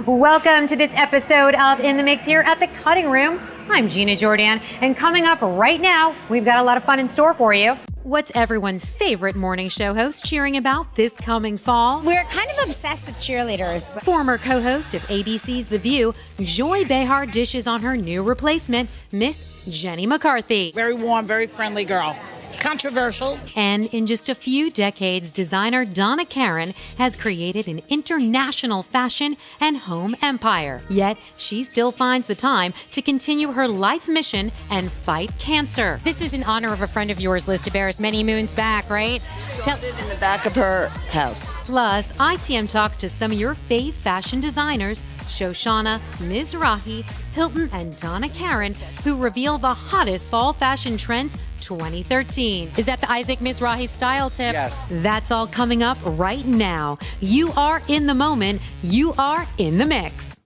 Welcome to this episode of In the Mix here at the Cutting Room. I'm Gina Jordan, and coming up right now, we've got a lot of fun in store for you. What's everyone's favorite morning show host cheering about this coming fall? We're kind of obsessed with cheerleaders. Former co-host of ABC's The View, Joy Behar dishes on her new replacement, Miss Jenny McCarthy. Very warm, very friendly girl. Controversial. And in just a few decades, designer Donna Karan has created an international fashion and home empire. Yet, she still finds the time to continue her life mission and fight cancer. This is in honor of a friend of yours, Liz Tabaris, many moons back, right? In the back of her house. Plus, ITM talks to some of your fave fashion designers, Shoshana, Mizrahi, Hilton, and Donna Karan, who reveal the hottest fall fashion trends 2013. Is that the Isaac Mizrahi style tip? Yes. That's all coming up right now. You are in the moment. You are in the mix.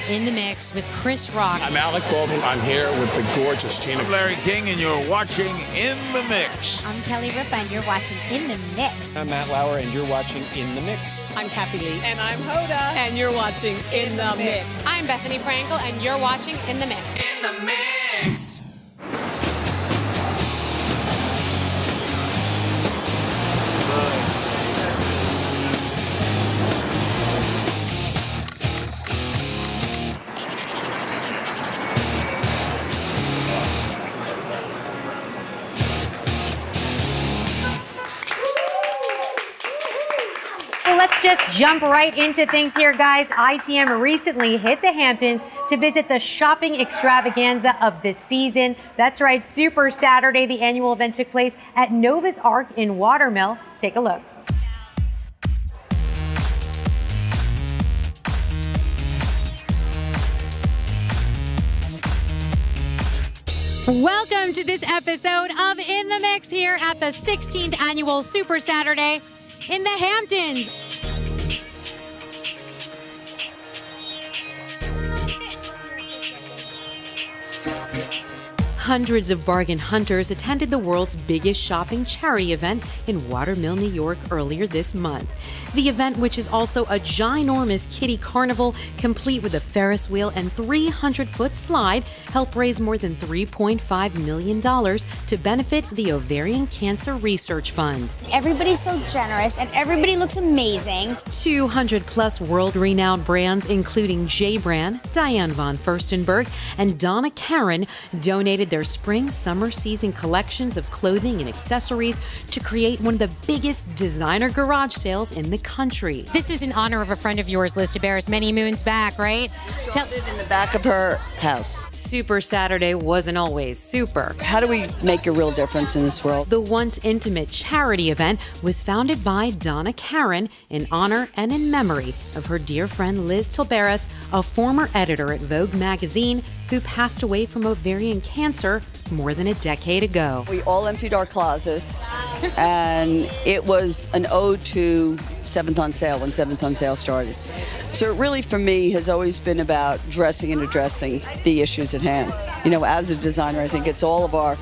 In the Mix with Chris Rock. I'm Alec Baldwin. I'm here with the gorgeous Tina. I'm Larry King, and you're watching In the Mix. I'm Kelly Ripa, and you're watching In the Mix. I'm Matt Lauer, and you're watching In the Mix. I'm Kathy Lee. And I'm Hoda. And you're watching In the Mix. I'm Bethany Frankel, and you're watching In the Mix. In the Mix. Let's just jump right into things here, guys. ITM recently hit the Hamptons to visit the shopping extravaganza of the season. That's right, Super Saturday, the annual event took place at Nova's Ark in Watermill. Take a look. Welcome to this episode of In the Mix here at the 16th annual Super Saturday in the Hamptons. Hundreds of bargain hunters attended the world's biggest shopping charity event in Watermill, New York earlier this month. The event, which is also a ginormous kiddie carnival, complete with a Ferris wheel and 300-foot slide, helped raise more than $3.5 million to benefit the Ovarian Cancer Research Fund. Everybody's so generous, and everybody looks amazing. 200-plus world-renowned brands, including J. Brand, Diane von Furstenberg, and Donna Karan, donated their spring-summer season collections of clothing and accessories to create one of the biggest designer garage sales in the country. This is in honor of a friend of yours, Liz Tabaris, many moons back, right? In the back of her house. Super Saturday wasn't always super. How do we make a real difference in this world? The once intimate charity event was founded by Donna Karan in honor and in memory of her dear friend Liz Tabaris, a former editor at Vogue magazine who passed away from ovarian cancer more than a decade ago. We all emptied our closets, and it was an ode to 7th on Sale when 7th on Sale started. So it really, for me, has always been about dressing and addressing the issues at hand. You know, as a designer, I think it's all of our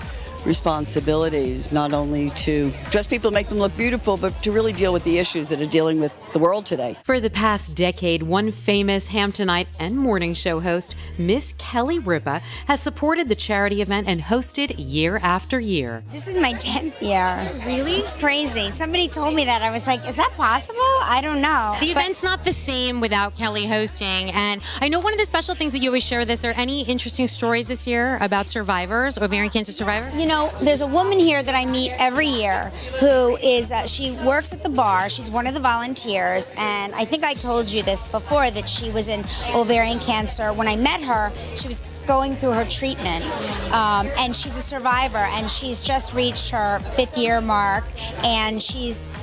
responsibilities not only to dress people, make them look beautiful, but to really deal with the issues that are dealing with the world today. For the past decade, one famous Hamptonite and morning show host, Miss Kelly Ripa, has supported the charity event and hosted year after year. This is my 10th year. Really? It's crazy. Somebody told me that. I was like, is that possible? I don't know. The event's not the same without Kelly hosting. And I know one of the special things that you always share with us are any interesting stories this year about survivors, ovarian cancer survivors? You know, there's a woman here that I meet every year who is, she works at the bar. She's one of the volunteers. And I think I told you this before, that she was in ovarian cancer. When I met her, she was going through her treatment. And she's a survivor, and she's just reached her 5th year mark. And she's,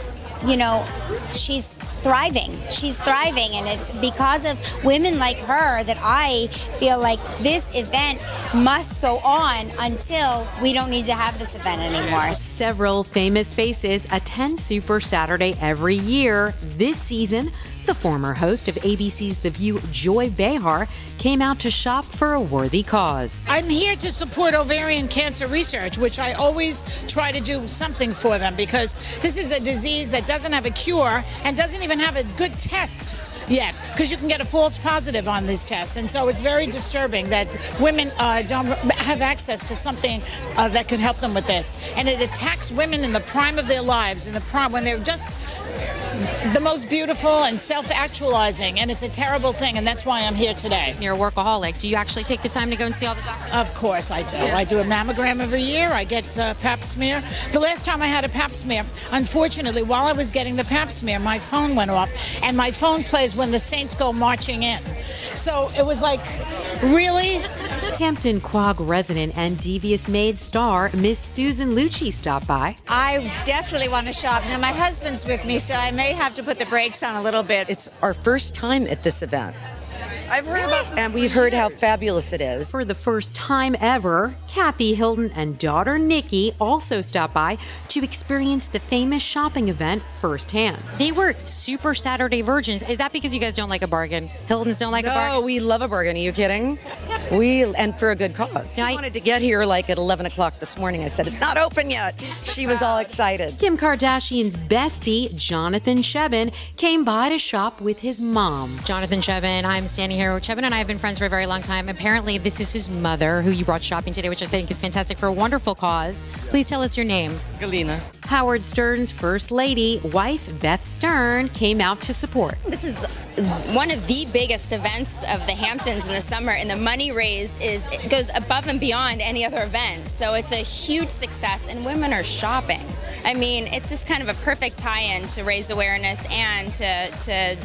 you know, she's thriving. She's thriving, and it's because of women like her that I feel like this event must go on until we don't need to have this event anymore. Several famous faces attend Super Saturday every year. This season, The former host of ABC's The View, Joy Behar, came out to shop for a worthy cause. I'm here to support ovarian cancer research, which I always try to do something for them, because this is a disease that doesn't have a cure and doesn't even have a good test yet, because you can get a false positive on this test. And so it's very disturbing that women don't have access to something that could help them with this. And it attacks women in the prime of their lives, in the prime when they're just the most beautiful and self-actualizing, and it's a terrible thing, and that's why I'm here today. You're a workaholic. Do you actually take the time to go and see all the doctors? Of course I do. I do a mammogram every year. I get pap smear. The last time I had a pap smear, unfortunately, while I was getting the pap smear, my phone went off, and my phone plays when the Saints go marching in. So it was like, really? Hampton Quag resident and Devious Maid star Miss Susan Lucci stopped by. I definitely want to shop. Now, my husband's with me, so I may have to put the brakes on a little bit. It's our first time at this event. I've heard about this. And we've heard how fabulous it is. For the first time ever, Kathy Hilton and daughter Nicky also stopped by to experience the famous shopping event firsthand. They were Super Saturday virgins. Is that because you guys don't like a bargain? Hiltons don't like a bargain? No, we love a bargain. Are you kidding? And for a good cause. Now, I wanted to get here like at 11 o'clock this morning. I said, it's not open yet. She was all excited. Kim Kardashian's bestie, Jonathan Cheban, came by to shop with his mom. Jonathan Cheban, I'm standing here. Cheban and I have been friends for a very long time. Apparently, this is his mother, who you brought shopping today, which I think is fantastic, for a wonderful cause. Please tell us your name. Galina. Howard Stern's first lady, wife Beth Stern, came out to support. This is one of the biggest events of the Hamptons in the summer, and the money raised goes above and beyond any other event. So it's a huge success, and women are shopping. I mean, it's just kind of a perfect tie-in to raise awareness and to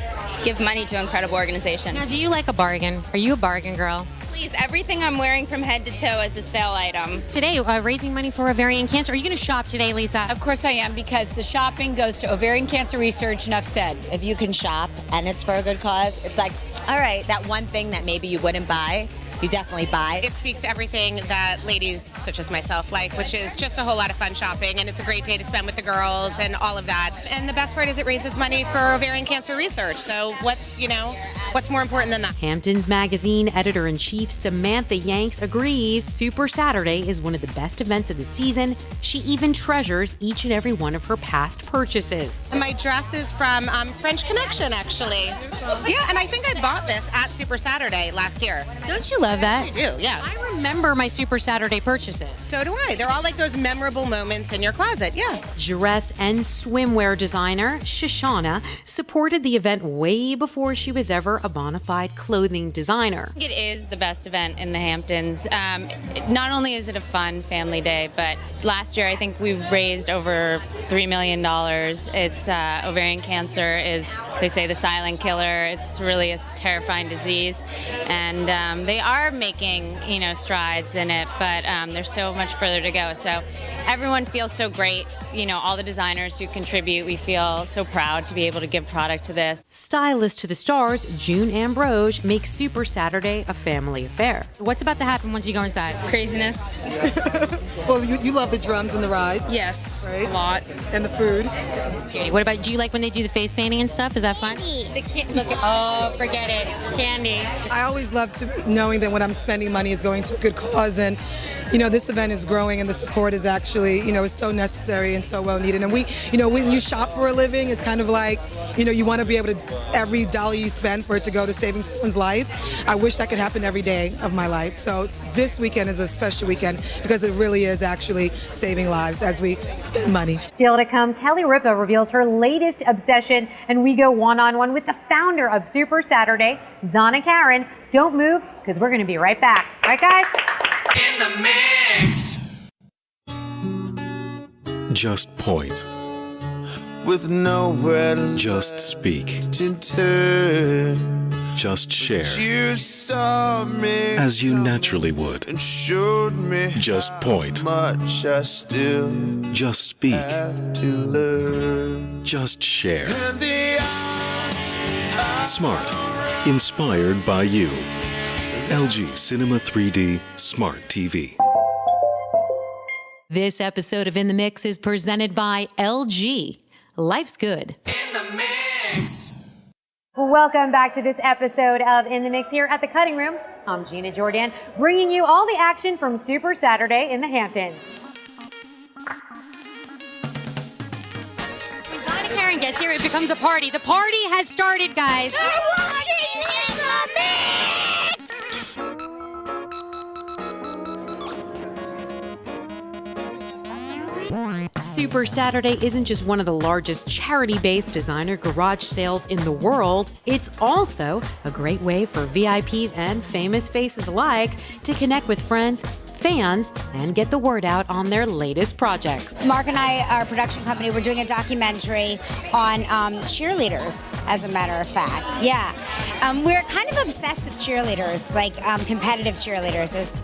give money to an incredible organization. Now, do you like a bargain? Are you a bargain girl? Please, everything I'm wearing from head to toe is a sale item. Today, raising money for ovarian cancer. Are you going to shop today, Lisa? Of course I am, because the shopping goes to ovarian cancer research, enough said. If you can shop and it's for a good cause, it's like, all right, that one thing that maybe you wouldn't buy, you definitely buy. It speaks to everything that ladies such as myself like, which is just a whole lot of fun shopping, and it's a great day to spend with the girls and all of that. And the best part is it raises money for ovarian cancer research. So what's more important than that? Hamptons Magazine editor-in-chief Samantha Yanks agrees Super Saturday is one of the best events of the season. She even treasures each and every one of her past purchases. And my dress is from French Connection, actually. Yeah, and I think I bought this at Super Saturday last year. Don't you love that? I do, yeah. I remember my Super Saturday purchases. So do I. They're all like those memorable moments in your closet, yeah. Dress and swimwear designer Shoshana supported the event way before she was ever a bona fide clothing designer. It is the best event in the Hamptons. Not only is it a fun family day, but last year I think we raised over $3 million. It's ovarian cancer is, they say, the silent killer. It's really a terrifying disease, and they are making strides in it, but there's so much further to go. So everyone feels so great. All the designers who contribute, we feel so proud to be able to give product to this. Stylist to the stars June Ambrose makes Super Saturday a family affair. What's about to happen once you go inside? Craziness. Well, you love the drums and the rides. Yes, right? a lot. And the food. What about, do you like when they do the face painting and stuff? Is that fun? Oh, forget it. Candy. I always love knowing that when I'm spending money is going to a good cause, and this event is growing, and the support is actually is so necessary and so well needed. And we when you shop for a living, it's kind of like you want to be able to, every dollar you spend, for it to go to saving someone's life. I wish that could happen every day of my life. So this weekend is a special weekend because it really is actually saving lives as we spend money. Still to come, Kelly Ripa reveals her latest obsession, and we go one-on-one with the founder of Super Saturday, Donna Karan. Don't move, because we're going to be right back. Right, guys? In the mix. Just point. With nowhere to Just speak. to turn. Just share. You saw me As you naturally would. and showed me Just point. how much I still Just speak. have to learn. Just share. And the odds Smart. Inspired by you. LG Cinema 3D Smart TV. This episode of In the Mix is presented by LG. Life's good. In the mix. Welcome back to this episode of In the Mix here at the Cutting Room. I'm Gina Jordan, bringing you all the action from Super Saturday in the Hamptons. When Donna Karan gets here, it becomes a party. The party has started, guys. Super Saturday isn't just one of the largest charity-based designer garage sales in the world, it's also a great way for VIPs and famous faces alike to connect with friends, fans, and get the word out on their latest projects. Mark and I, our production company, we're doing a documentary on cheerleaders, as a matter of fact. Yeah. We're kind of obsessed with cheerleaders, like competitive cheerleaders. It's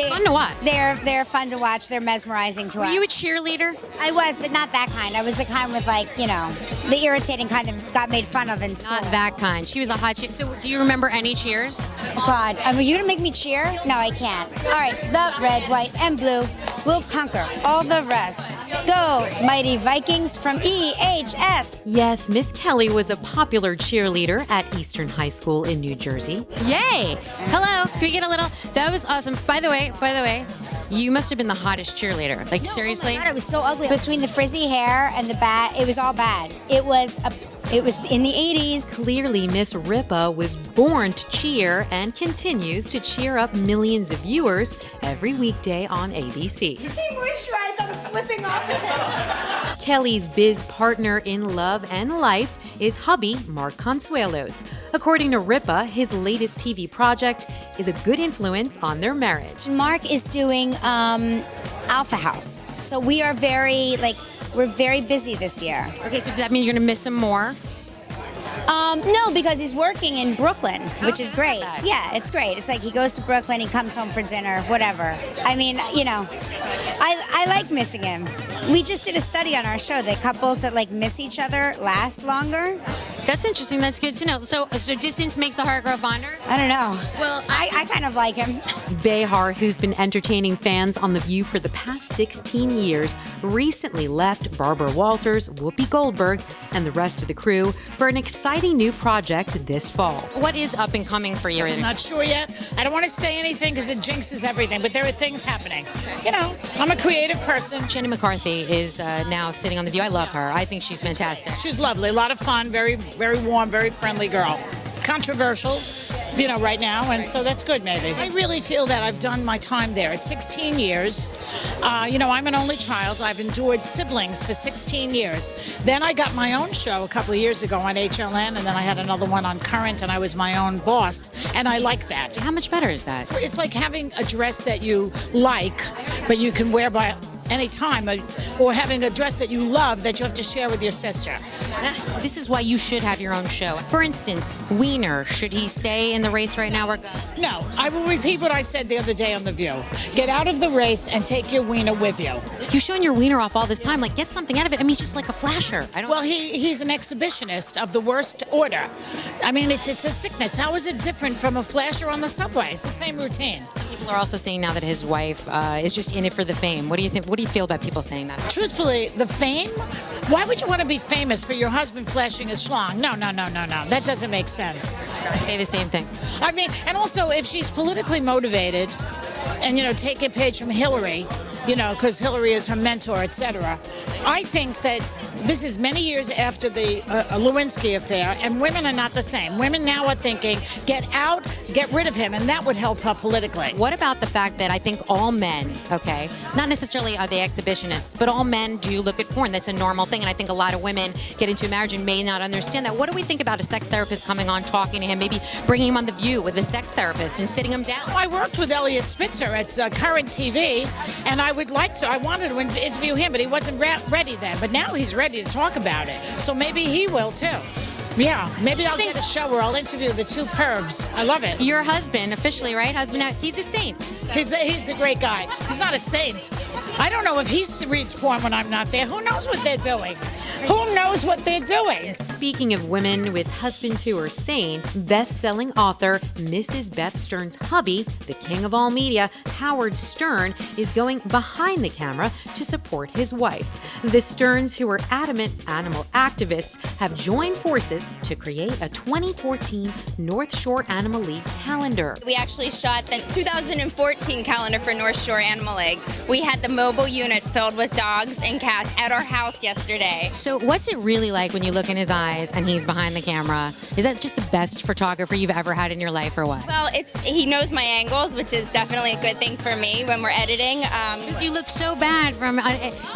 fun to watch. They're fun to watch. They're mesmerizing to us. Were you a cheerleader? I was, but not that kind. I was the kind with, like, you know, the irritating kind that got made fun of in school. Not that kind. She was a hot cheer. So do you remember any cheers? Oh, God. Are you going to make me cheer? No, I can't. All right. The red, white, and blue will conquer all the rest. Go, mighty Vikings from EHS. Yes, Miss Kelly was a popular cheerleader at Eastern High School in New Jersey. Yay! Hello. Can we get a little? That was awesome. By the way, you must have been the hottest cheerleader. Like, seriously? Oh my God, it was so ugly. Between the frizzy hair and the bat, it was all bad. It was in the 80s. Clearly, Miss Ripa was born to cheer and continues to cheer up millions of viewers every weekday on ABC. Hey, moisturize, I'm slipping off of it. Kelly's biz partner in love and life is hubby Mark Consuelos. According to Ripa, his latest TV project is a good influence on their marriage. Mark is doing Alpha House. So we are we're very busy this year. Okay, so does that mean you're going to miss him more? No, because he's working in Brooklyn, which is great. Yeah, it's great. It's like he goes to Brooklyn, he comes home for dinner, whatever. I mean, you know, I like missing him. We just did a study on our show that couples that like miss each other last longer. That's interesting. That's good to know. So distance makes the heart grow fonder? I don't know. Well, I kind of like him. Behar, who's been entertaining fans on The View for the past 16 years, recently left Barbara Walters, Whoopi Goldberg, and the rest of the crew for an exciting new project this fall. What is up and coming for you? I'm not sure yet. I don't want to say anything because it jinxes everything, but there are things happening. You know, I'm a creative person. Jenny McCarthy is now sitting on The View. I love her. I think she's fantastic. She's lovely. A lot of fun. Very, very warm, very friendly girl. Controversial, you know, right now, and so that's good, maybe. I really feel that I've done my time there. It's 16 years. You know, I'm an only child. I've endured siblings for 16 years. Then I got my own show a couple of years ago on HLN, and then I had another one on Current, and I was my own boss, and I like that. How much better is that? It's like having a dress that you like, but you can wear by any time, or having a dress that you love that you have to share with your sister. This is why you should have your own show. For instance, Wiener, should he stay in the race right now or go? No, I will repeat what I said the other day on The View. Get out of the race and take your wiener with you. You've shown your wiener off all this time. Like, get something out of it. I mean, he's just like a flasher. Well, he's an exhibitionist of the worst order. I mean, it's a sickness. How is it different from a flasher on the subway? It's the same routine. People are also saying now that his wife is just in it for the fame. What do you think? What do you feel about people saying that? Truthfully, the fame? Why would you want to be famous for your husband flashing his schlong? No. That doesn't make sense. I say the same thing. I mean, and also if she's politically motivated and, you know, take a page from Hillary, you know, because Hillary is her mentor, etc. I think that this is many years after the Lewinsky affair, and women are not the same. Women now are thinking, get out, get rid of him, and that would help her politically. What about the fact that I think all men, okay, not necessarily are they exhibitionists, but all men do look at porn. That's a normal thing, and I think a lot of women get into marriage and may not understand that. What do we think about a sex therapist coming on, talking to him, maybe bringing him on The View with a sex therapist and sitting him down? I worked with Elliot Spitzer at Current TV, and I wanted to interview him, but he wasn't ready then. But now he's ready to talk about it. So maybe he will too. Yeah, maybe I'll get a show where I'll interview the two pervs. I love it. Your husband, officially, right? Husband, he's a saint. He's a great guy. He's not a saint. I don't know if he reads porn when I'm not there. Who knows what they're doing? Who knows what they're doing? Speaking of women with husbands who are saints, best-selling author Mrs. Beth Stern's hubby, the king of all media, Howard Stern, is going behind the camera to support his wife. The Sterns, who are adamant animal activists, have joined forces to create a 2014 North Shore Animal League calendar. We actually shot the 2014 calendar for North Shore Animal League. We had the mobile unit filled with dogs and cats at our house yesterday. So what's it really like when you look in his eyes and he's behind the camera? Is that just the best photographer you've ever had in your life, or what? Well, he knows my angles, which is definitely a good thing for me when we're editing. Because you look so bad from,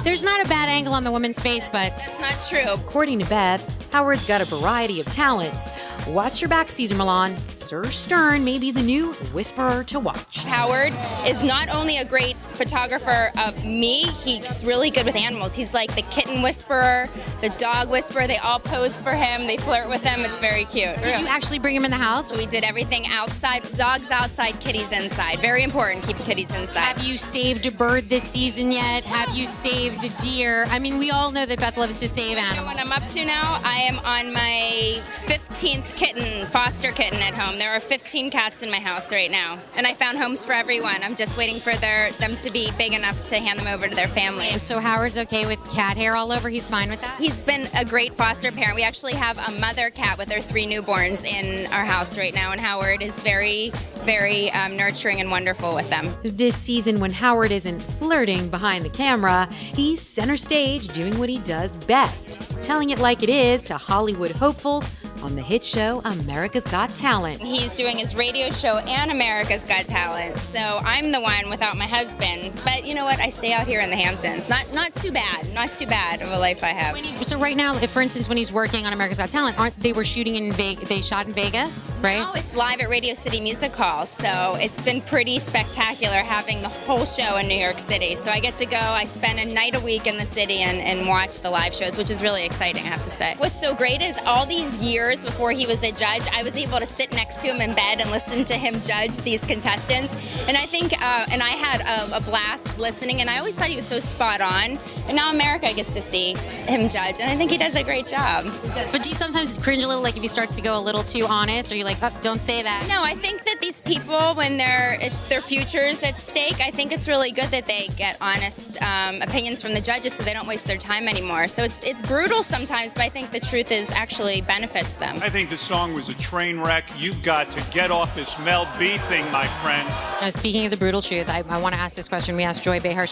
there's not a bad angle on the woman's face, but... That's not true. According to Beth, Howard's got a variety of talents. Watch your back, Caesar Milan. Sir Stern may be the new whisperer to watch. Howard is not only a great photographer of me, he's really good with animals. He's like the kitten whisperer, the dog whisperer. They all pose for him. They flirt with him. It's very cute. Did you actually bring him in the house? So we did everything outside. Dogs outside, kitties inside. Very important, keep the kitties inside. Have you saved a bird this season yet? Have you saved a deer? I mean, we all know that Beth loves to save animals. You know what I'm up to now? I am on my 15th kitten, foster kitten at home. There are 15 cats in my house right now, and I found homes for everyone. I'm just waiting for them to be big enough to hand them over to their family. So Howard's okay with cat hair all over? He's fine with that? He's been a great foster parent. We actually have a mother cat with her 3 newborns in our house right now, and Howard is very, very nurturing and wonderful with them. This season, when Howard isn't flirting behind the camera, he's center stage doing what he does best, telling it like it is to Hollywood hopefuls on the hit show America's Got Talent. He's doing his radio show and America's Got Talent, so I'm the one without my husband. But you know what? I stay out here in the Hamptons. Not too bad of a life I have. So right now, if, for instance, when he's working on America's Got Talent, they were shooting in Vegas? They shot in Vegas, right? No, it's live at Radio City Music Hall, so it's been pretty spectacular having the whole show in New York City. So I get to go. I spend a night a week in the city and watch the live shows, which is really exciting, I have to say. What's so great is all these years before he was a judge, I was able to sit next to him in bed and listen to him judge these contestants. And I think, and I had a blast listening, and I always thought he was so spot on. And now America gets to see him judge, and I think he does a great job. He does. But do you sometimes cringe a little, like if he starts to go a little too honest, or you're like, oh, don't say that? No, I think that these people, when it's their futures at stake, I think it's really good that they get honest opinions from the judges so they don't waste their time anymore. So it's brutal sometimes, but I think the truth is actually benefits them. I think the song was a train wreck. You've got to get off this Mel B thing, my friend. Now, speaking of the brutal truth, I want to ask this question. We asked Joy Behar,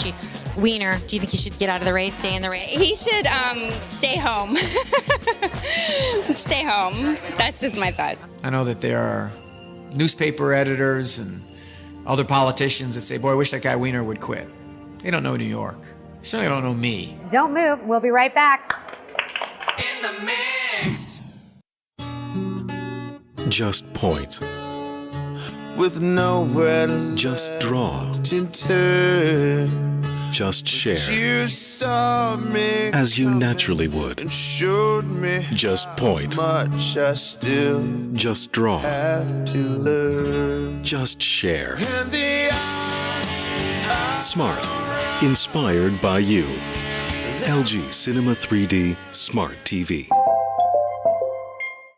Wiener, do you think he should get out of the race, stay in the race? He should stay home. Stay home. That's just my thoughts. I know that there are newspaper editors and other politicians that say, boy, I wish that guy Wiener would quit. They don't know New York. They certainly don't know me. Don't move. We'll be right back. In the mix. Just point. With nowhere to Just draw. to turn. Just share. You saw me As you naturally would. and showed me Just point. how much I still Just draw. have to learn. Just share. And the odds Smart. Inspired by you. LG Cinema 3D Smart TV.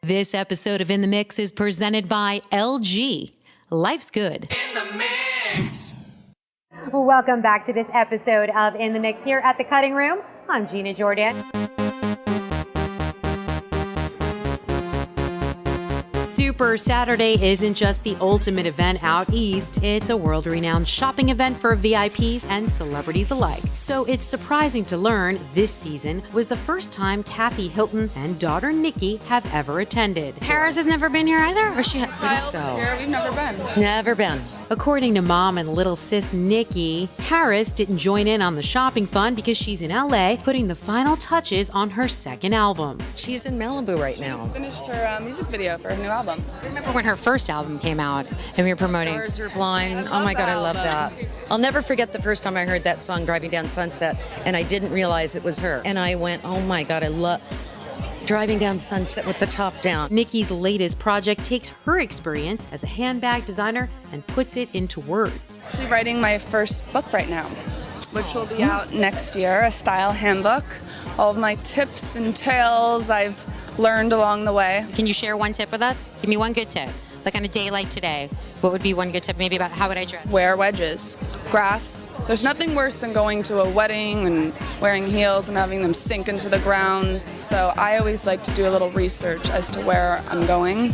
This episode of In the Mix is presented by LG. Life's good. In the mix. Welcome back to this episode of In the Mix here at the Cutting Room. I'm Gina Jordan. Super Saturday isn't just the ultimate event out east, it's a world-renowned shopping event for VIPs and celebrities alike. So it's surprising to learn this season was the first time Kathy Hilton and daughter Nicky have ever attended. Paris has never been here either? Or she I think so. We've never been. Never been. According to mom and little sis Nicky, Paris didn't join in on the shopping fun because she's in LA putting the final touches on her second album. She's in Malibu right now. She's finished her music video for her new album. I remember when her first album came out and we were promoting. Stars Are Blind. Oh my God, I love that. I'll never forget the first time I heard that song, Driving Down Sunset, and I didn't realize it was her. And I went, oh my God, I love Driving Down Sunset with the top down. Nicky's latest project takes her experience as a handbag designer and puts it into words. Actually writing my first book right now. which will be out next year, a style handbook. All of my tips and tales I've learned along the way. Can you share one tip with us? Give me one good tip. Like on a day like today, what would be one good tip maybe about how would I dress? Wear wedges. Grass. There's nothing worse than going to a wedding and wearing heels and having them sink into the ground. So I always like to do a little research as to where I'm going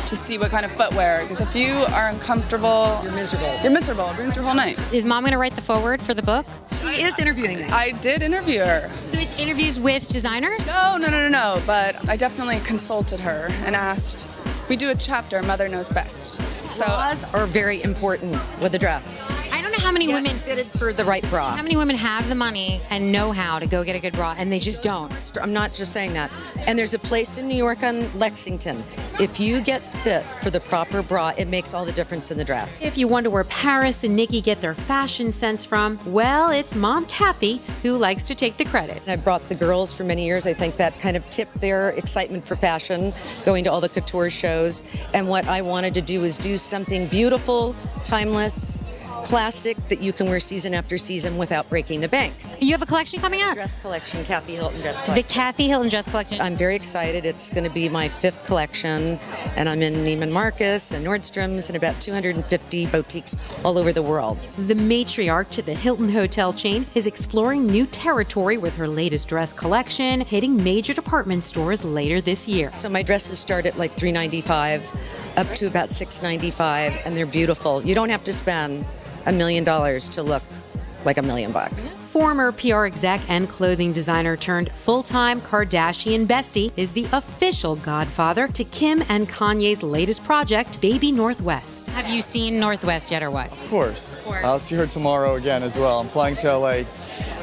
to see what kind of footwear. Because if you are uncomfortable, You're miserable. You're miserable. It ruins your whole night. Is Mom going to write the foreword for the book? She is interviewing me. I did interview her. So it's interviews with designers? No. But I definitely consulted her and asked. We do a chapter, Mother Knows Best. So Bras are very important with a dress. I don't know how many women fitted for the right bra. How many women have the money and know how to go get a good bra and they just don't? I'm not just saying that. And there's a place in New York on Lexington. If you get fit for the proper bra, it makes all the difference in the dress. If you wonder where Paris and Nicky get their fashion sense from, well, it's Mom Kathy who likes to take the credit. I brought the girls for many years. I think that kind of tipped their excitement for fashion, going to all the couture shows. And what I wanted to do is do something beautiful, timeless, classic that you can wear season after season without breaking the bank. You have a collection coming out? Dress collection, Kathy Hilton dress collection. The Kathy Hilton dress collection. I'm very excited. It's going to be my 5th collection, and I'm in Neiman Marcus and Nordstrom's and about 250 boutiques all over the world. The matriarch to the Hilton Hotel chain is exploring new territory with her latest dress collection, hitting major department stores later this year. So my dresses start at like $395 up to about $695, and they're beautiful. You don't have to spend $1 million to look like $1 million. Former PR exec and clothing designer turned full-time Kardashian bestie is the official godfather to Kim and Kanye's latest project, Baby Northwest. Have you seen Northwest yet or what? Of course. I'll see her tomorrow again as well. I'm flying to LA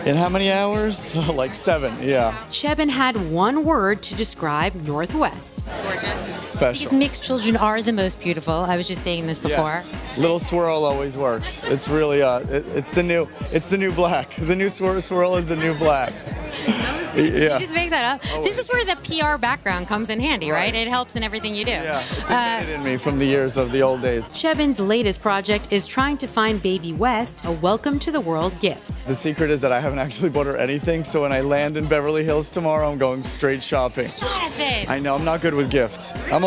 in how many hours? Like 7, yeah. Chebin had one word to describe Northwest. Gorgeous. Special. Because mixed children are the most beautiful. I was just saying this before. Yes. Little swirl always works. It's really it's the new black. The new swirl is the new black. Did you just make that up? Always. This is where the PR background comes in handy, right? It helps in everything you do. Yeah, it's embedded in me from the years of the old days. Chebin's latest project is trying to find Baby West a welcome to the world gift. The secret is that I haven't actually bought her anything, so when I land in Beverly Hills tomorrow, I'm going straight shopping. Jonathan! I know, I'm not good with gifts. I'm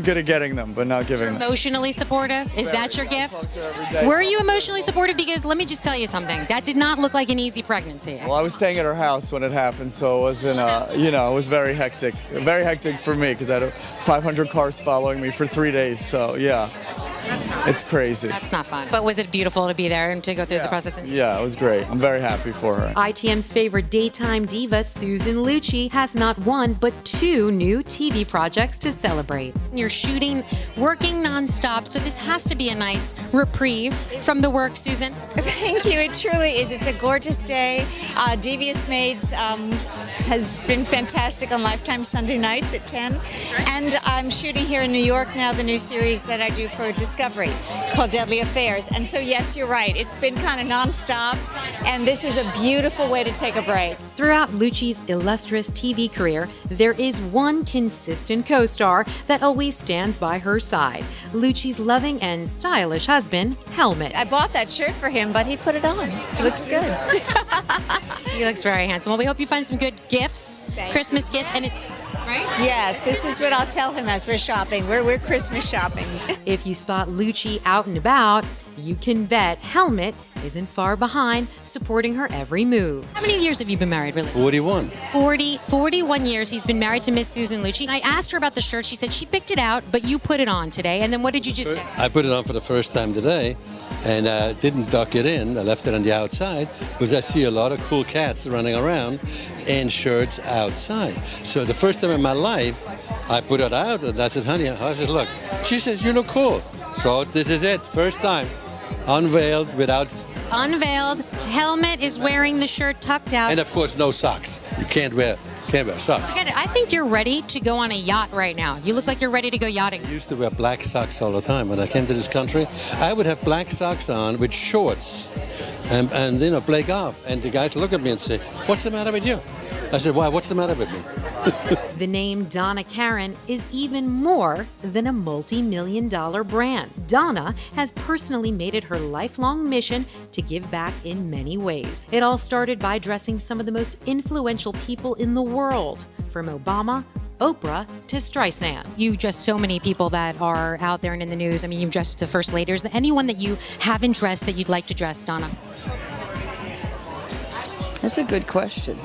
good at getting them, but not giving them. Emotionally supportive? Is that your gift? Were you emotionally supportive? Because let me just tell you something. That did not look like an easy pregnancy. Well, I was staying at her house when it happened, so it wasn't, it was very hectic. Very hectic for me because I had 500 cars following me for 3 days, so yeah. It's crazy. That's not fun. But was it beautiful to be there and to go through the process? Yeah, it was great. I'm very happy for her. ITM's favorite daytime diva, Susan Lucci, has not one but 2 new TV projects to celebrate. You're shooting, working nonstop, so this has to be a nice reprieve from the work, Susan. Thank you. It truly is. It's a gorgeous day. Devious Maids has been fantastic on Lifetime Sunday nights at 10. And I'm shooting here in New York now, the new series that I do for Discovery called Deadly Affairs. And so, yes, you're right. It's been kind of nonstop, and this is a beautiful way to take a break. Throughout Lucci's illustrious TV career, there is one consistent co-star that always stands by her side. Lucci's loving and stylish husband, Helmut. I bought that shirt for him, but he put it on. It looks good. He looks very handsome. Well, we hope you find some good gifts, Christmas gifts, and it's right? Yes, this is what I'll tell him as we're shopping. We're Christmas shopping. If you spot Lucci out and about, you can bet Helmut isn't far behind, supporting her every move. How many years have you been married, really? 41. 41 years he's been married to Miss Susan Lucci. I asked her about the shirt. She said she picked it out, but you put it on today. And then what did you just say? I put it on for the first time today and didn't duck it in. I left it on the outside because I see a lot of cool cats running around in shirts outside. So the first time in my life, I put it out and I said, honey, how's it look? She says, you look cool. So this is it, first time. Unveiled without... Unveiled. Helmut is wearing the shirt tucked out. And of course, no socks. You can't wear socks. Forget it. I think you're ready to go on a yacht right now. You look like you're ready to go yachting. I used to wear black socks all the time. When I came to this country, I would have black socks on with shorts and play golf. And the guys look at me and say, what's the matter with you? I said, why, what's the matter with me? The name Donna Karan is even more than a multi-million-dollar brand. Donna has personally made it her lifelong mission to give back in many ways. It all started by dressing some of the most influential people in the world, from Obama, Oprah to Streisand. You dress so many people that are out there and in the news. I mean, you've dressed the first ladies. Anyone that you haven't dressed that you'd like to dress, Donna? That's a good question.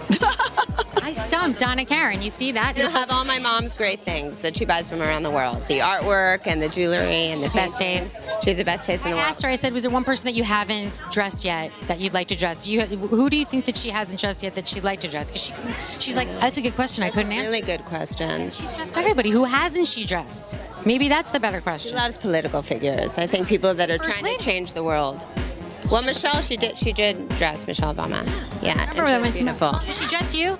I stumped Donna Karan. You see that? You have all my mom's great things that she buys from around the world. The artwork and the jewelry and the best taste. She has the best taste in the world. I asked her, I said, was there one person that you haven't dressed yet that you'd like to dress? Who do you think that she hasn't dressed yet that she'd like to dress? Because she's like, that's a good question. I couldn't answer. Really good question. She's dressed everybody. Who hasn't she dressed? Maybe that's the better question. She loves political figures. I think people that are trying to change the world. Well, Michelle, she did dress Michelle Obama. Yeah, Remember that and she was beautiful. Did she dress you?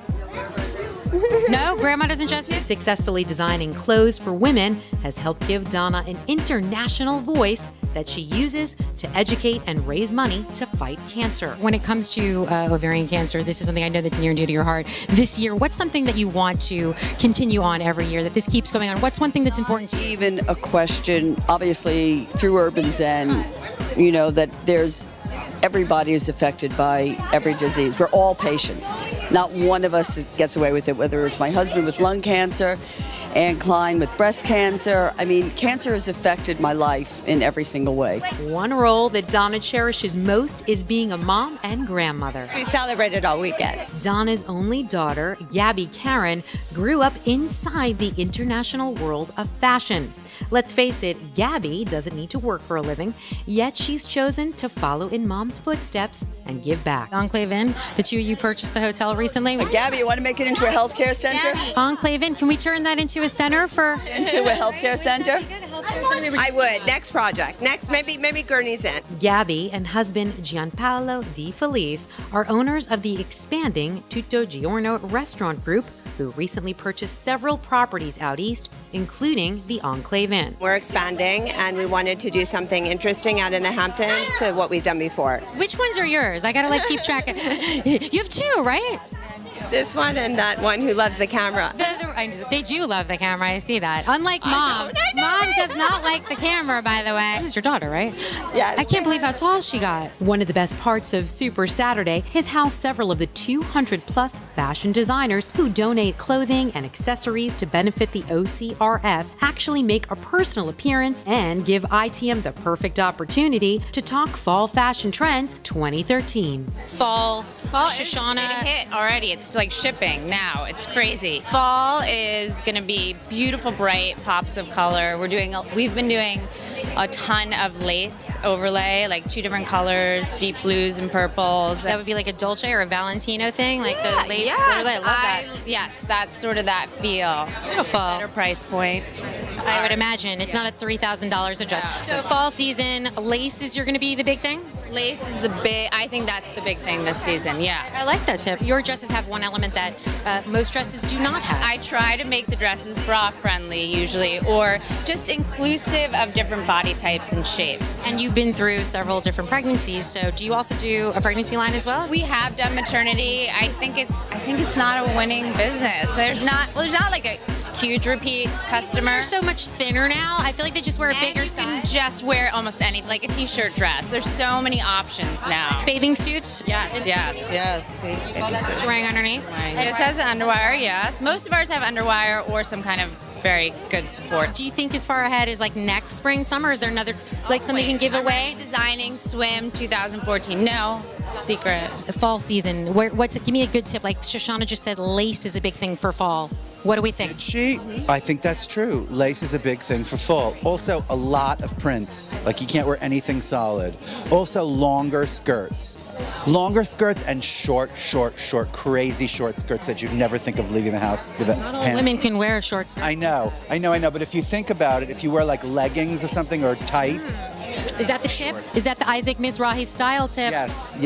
No, Grandma doesn't dress you? Successfully designing clothes for women has helped give Donna an international voice that she uses to educate and raise money to fight cancer. When it comes to ovarian cancer, this is something I know that's near and dear to your heart. This year, what's something that you want to continue on every year, that this keeps going on? What's one thing that's important to you? Even a question, obviously, through Urban Zen, that everybody is affected by every disease. We're all patients. Not one of us gets away with it, whether it's my husband with lung cancer, Ann Klein with breast cancer. I mean, cancer has affected my life in every single way. One role that Donna cherishes most is being a mom and grandmother. We celebrated all weekend. Donna's only daughter, Gabby Karan, grew up inside the international world of fashion. Let's face it, Gabby doesn't need to work for a living, yet she's chosen to follow in mom's footsteps and give back. Enclave Inn, the two of you purchased the hotel recently. Gabby, you want to make it into a healthcare center? Enclave Inn, can we turn that into a center for? Into a healthcare center? I would. Next project. Next, maybe Gurney's Inn. Gabby and husband Gianpaolo Di Felice are owners of the expanding Tutto Giorno restaurant group, who recently purchased several properties out east, including the Enclave Inn. We're expanding, and we wanted to do something interesting out in the Hamptons to what we've done before. Which ones are yours? I gotta keep track of. You have two, right? This one and that one who loves the camera. They do love the camera. I see that. Unlike Mom. Mom does not like the camera, by the way. This is your daughter, right? Yes. I can't believe how tall she got. One of the best parts of Super Saturday is how several of the 200-plus fashion designers who donate clothing and accessories to benefit the OCRF actually make a personal appearance and give ITM the perfect opportunity to talk fall fashion trends 2013. Fall Shoshana. It's a hit already. It's like shipping now. It's crazy. Fall is going to be beautiful, bright pops of color. We've been doing a ton of lace overlay, like 2 different colors, deep blues and purples. That would be like a Dolce or a Valentino thing, like the lace overlay. I love that. Yes, that's sort of that feel. Beautiful. Better price point. I would imagine. It's not a $3,000 a dress. So fall season, lace is going to be the big thing? Lace is I think that's the big thing this season, yeah. I like that tip. Your dresses have one element that most dresses do not have. I try to make the dresses bra friendly usually, or just inclusive of different body types and shapes. And you've been through several different pregnancies, so do you also do a pregnancy line as well? We have done maternity. I think it's not a winning business. There's not like a huge repeat customer. You're so much thinner now. I feel like they just wear a bigger size. You can just wear almost anything, like a t-shirt dress. There's so many options now. Bathing suits? Yes. Bathing suits. You're wearing underneath? This has underwire, yes. Most of ours have underwire or some kind of very good support. Do you think as far ahead as like next spring, summer? Is there another, something you can give away? Designing swim 2014. No, secret. The fall season. Give me a good tip. Like Shoshana just said, lace is a big thing for fall. What do we think? I think that's true. Lace is a big thing for fall. Also, a lot of prints. Like you can't wear anything solid. Also, longer skirts. Longer skirts and short, crazy short skirts that you'd never think of leaving the house with a Not all pants. women can wear short skirts. I know. But if you think about it, if you wear like leggings or something or tights. Is that the tip? Is that the Isaac Mizrahi style tip? Yes.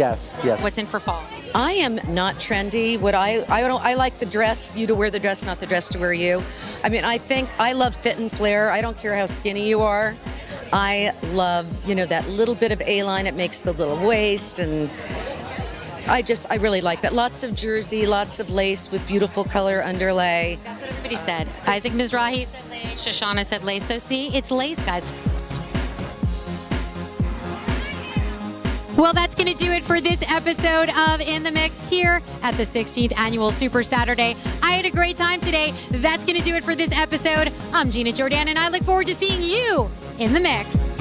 What's in for fall? I am not trendy. I like the dress, you to wear the dress, not the dress to wear you. I mean, I love fit and flare. I don't care how skinny you are. I love, that little bit of A-line. It makes the little waist and I really like that. Lots of jersey, lots of lace with beautiful color underlay. That's what everybody said. Isaac Mizrahi said lace. Shoshana said lace. So see, it's lace, guys. Well, that's going to do it for this episode of In the Mix here at the 16th Annual Super Saturday. I had a great time today. That's going to do it for this episode. I'm Gina Jordan, and I look forward to seeing you in the mix.